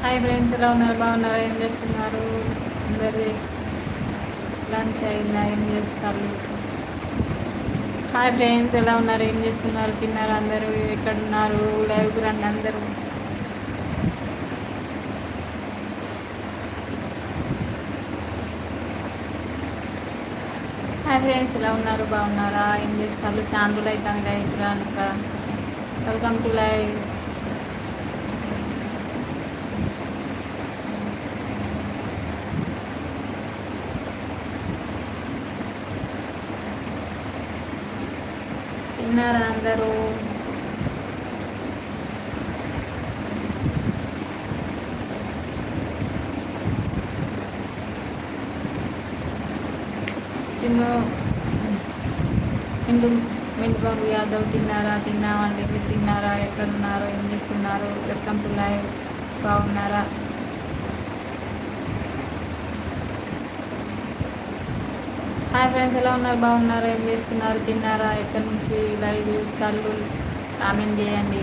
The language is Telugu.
హాయ్ ఫ్రెండ్స్, ఎలా ఉన్నారు? బాగున్నారా? ఏం చేస్తున్నారు? అందరి లంచ్ అయిందా? ఏం చేస్తారు? హాయ్ ఫ్రెండ్స్, ఎలా ఉన్నారు? ఏం చేస్తున్నారు? తిన్నారు? అందరూ ఎక్కడున్నారు? లైవ్కి రండి అందరూ. హాయ్ ఫ్రెండ్స్, ఎలా ఉన్నారు? బాగున్నారా? ఏం చేస్తారు? ఛానల్ అవుతాను లైవ్ రానుక. Welcome to live. తిన్నారా అందరూ? చిన్ను ఇందు మింటు బాబు యాదవ్ తిన్నామండి. మీరు తిన్నారా? ఎక్కడున్నారో, ఏం చేస్తున్నారు? Welcome to live. బాగున్నారా? హాయ్ ఫ్రెండ్స్, ఎలా ఉన్నారు? బాగున్నారా? ఏం చేస్తున్నారు? తిన్నారా? ఎక్కడి నుంచి లైవ్ చూస్తారు? కామెంట్ చేయండి.